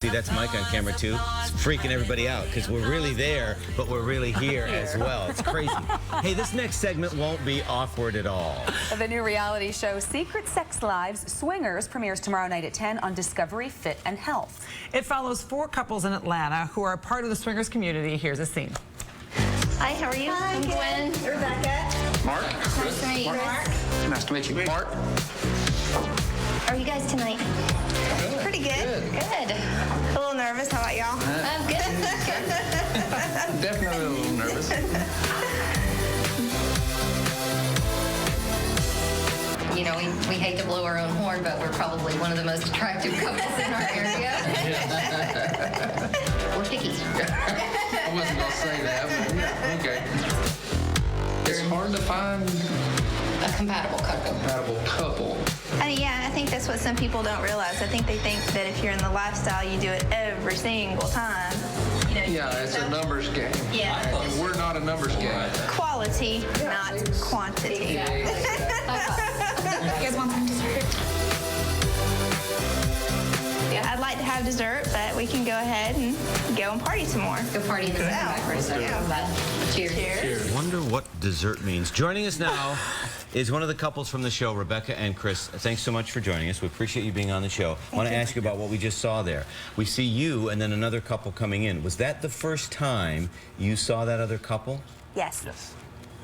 See, that's Mike on camera too. It's freaking everybody out because we're really there, but we're really here as well. It's crazy. Hey, this next segment won't be awkward at all. The new reality show Secret Sex Lives Swingers premieres tomorrow night at 10 on Discovery Fit and Health. It follows 4 couples in Atlanta who are part of the swingers community. Here's a scene. Hi, how are you? Hi, I'm Gwen. Rebecca. Mark. Nice to meet you. Mark. Nice to meet you. Mark. How are you guys tonight? Pretty good. Good. A little nervous. How about y'all? I'm good. Definitely a little nervous. You know, we hate to blow our own horn, but we're probably one of the most attractive couples in our area. We're picky. I wasn't going to say that, but yeah, okay. It's hard to find A compatible a couple. compatible couple. Yeah, I think that's what some people don't realize. I think they think that if you're in the lifestyle, you do it every single time. You know, Yeah, it's a numbers game. Yeah. And we're not a numbers game. Quality, not quantity. You guys want some dessert? Yeah, I'd like to have dessert, but we can go ahead and go and party some more. Go party in the backwards. Cheers. Cheers. I wonder what dessert means. Joining us now is one of the couples from the show, Rebecca and Chris. Thanks so much for joining us. We appreciate you being on the show. I want to ask you about what we just saw there. We see you and then another couple coming in. Was that the first time you saw that other couple? Yes.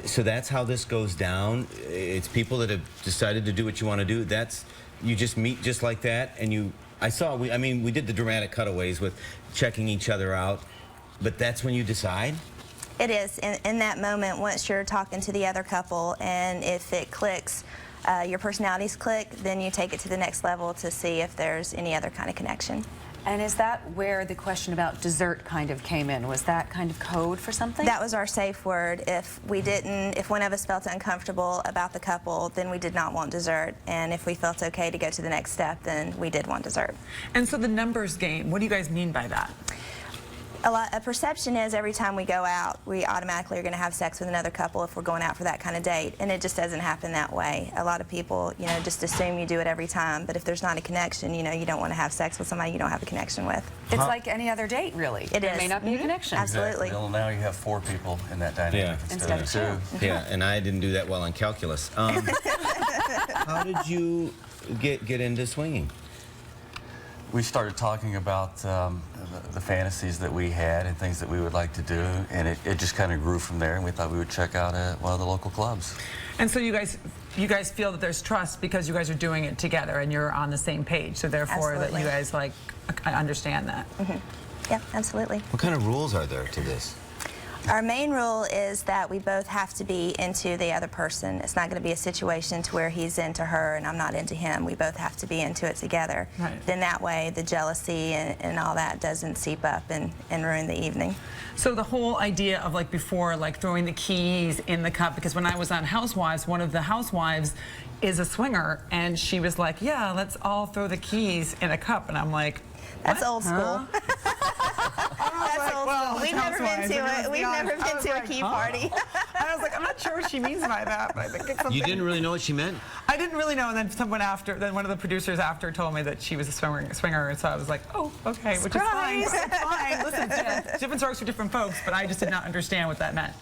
So that's how this goes down. It's people that have decided to do what you want to do. That's, you just meet just like that, and you. I mean, we did the dramatic cutaways with checking each other out, but that's when you decide. It is. In that moment, once you're talking to the other couple, and if it clicks, your personalities click, then you take it to the next level to see if there's any other kind of connection. And is that where the question about dessert kind of came in? Was that kind of code for something? That was our safe word. If one of us felt uncomfortable about the couple, then we did not want dessert. And if we felt okay to go to the next step, then we did want dessert. And so the numbers game, what do you guys mean by that? A perception is every time we go out, we automatically are going to have sex with another couple if we're going out for that kind of date, and it just doesn't happen that way. A lot of people, you know, just assume you do it every time, but if there's not a connection, you know, you don't want to have sex with somebody you don't have a connection with. It's like any other date, really. It There is. may not be a connection. Absolutely. Well, now you have 4 people in that dynamic Instead of 2. Yeah, and I didn't do that well on calculus. How did you get into swinging? We started talking about the fantasies that we had and things that we would like to do, and it just kind of grew from there, and we thought we would check out one of the local clubs. And so you guys feel that there's trust because you guys are doing it together and you're on the same page, so therefore Absolutely. that you guys like understand that. Yeah, absolutely. What kind of rules are there to this? Our main rule is that we both have to be into the other person. It's not going to be a situation to where he's into her and I'm not into him. We both have to be into it together. Right. Then that way the jealousy and all that doesn't seep up and ruin the evening. So the whole idea of like before, like throwing the keys in the cup, because when I was on Housewives, one of the housewives is a swinger, and she was like, yeah, let's all throw the keys in a cup, and I'm like, That's what? old school. That's old well, school. We've never been Housewives, to and it. let's be We've never honest. I been was to a like, key huh? party. And I was like, I'm not sure what she means by that, but I think it's something. You didn't really know what she meant? I didn't really know, and then one of the producers after told me that she was a swinger, and so I was like, oh, okay, which is fine. Surprise. It's fine. Listen, different strokes for different folks, but I just did not understand what that meant.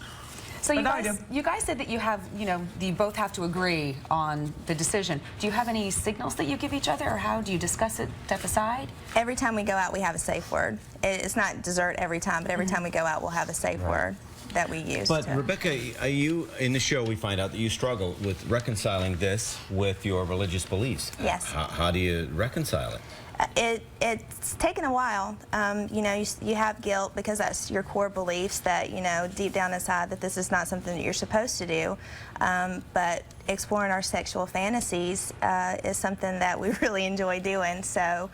So But now I do. you guys said that you have, you both have to agree on the decision. Do you have any signals that you give each other, or how do you discuss it, step aside? Every time we go out, we have a safe word. It's not dessert every time, but every time we go out, we'll have a safe word that we use. But to- Rebecca, you in the show we find out that you struggle with reconciling this with your religious beliefs. Yes. How do you reconcile it? It's taken a while. You know, you have guilt because that's your core beliefs that, you know, deep down inside that this is not something that you're supposed to do. But exploring our sexual fantasies is something that we really enjoy doing. So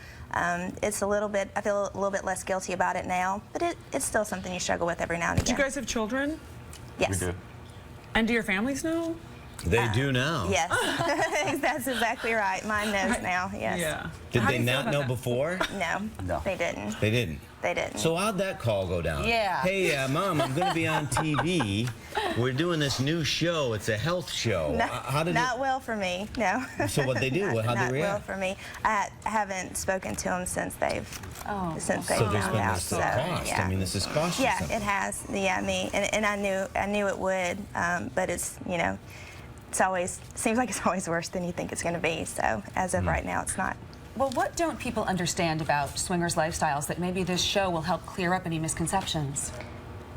it's a little bit, I feel a little bit less guilty about it now, but it's still something you struggle with every now and Do again. you guys have children? Yes. We do. And do your families know? They do now. Yes, that's exactly right. Mine knows now. Yes. Yeah. Did How they do you feel not about know that? before? No, No. they didn't. They didn't. They didn't. So how'd that call go down? Yeah. Hey, Mom, I'm going to be on TV. We're doing this new show. It's a health show. No, How did not well for me. No. So what'd they do? Not, How'd they not well react? for me. I haven't spoken to them since they've So found there's been out. this So cost. yeah. I mean, this has cost you Yeah, something. it has. Yeah, me, and I knew it would, but it's it's always seems like it's always worse than you think it's going to be. So as Hmm. of right now, it's not. Well, what don't people understand about swingers' lifestyles that maybe this show will help clear up any misconceptions?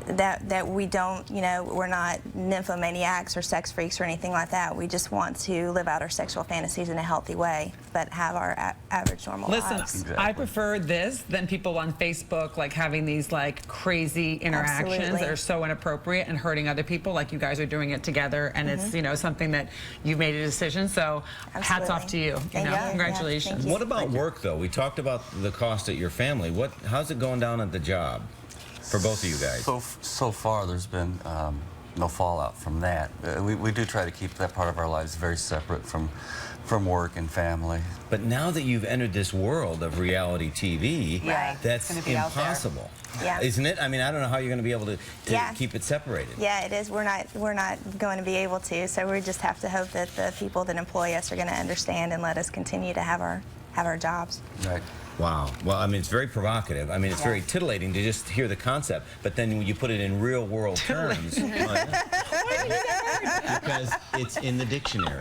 That we don't, we're not nymphomaniacs or sex freaks or anything like that. We just want to live out our sexual fantasies in a healthy way, but have our average normal Listen, lives. I prefer this than people on Facebook like having these like crazy interactions Absolutely. that are so inappropriate and hurting other people. Like you guys are doing it together, and it's something that you've made a decision. So hats off to you. Thank you. Yeah, Congratulations. thank you. What about work, though? We talked about the cost at your family. How's it going down at the job for both of you guys? So far, there's been no fallout from that. We do try to keep that part of our lives very separate from work and family. But now that you've entered this world of reality TV, Right. that's It's gonna be out there. impossible. Yeah. Isn't it? I mean, I don't know how you're going to be able to Yeah. keep it separated. Yeah, it is. We're not going to be able to. So we just have to hope that the people that employ us are going to understand and let us continue to have our jobs. Right. Wow. Well, I mean, it's very provocative. I mean, it's very titillating to just hear the concept, but then when you put it in real world terms, because it's in the dictionary.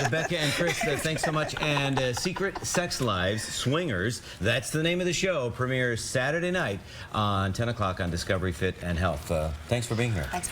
Rebecca and Chris, thanks so much. And Secret Sex Lives, Swingers, that's the name of the show, premieres Saturday night on 10 o'clock on Discovery Fit and Health. Thanks for being here. Thanks.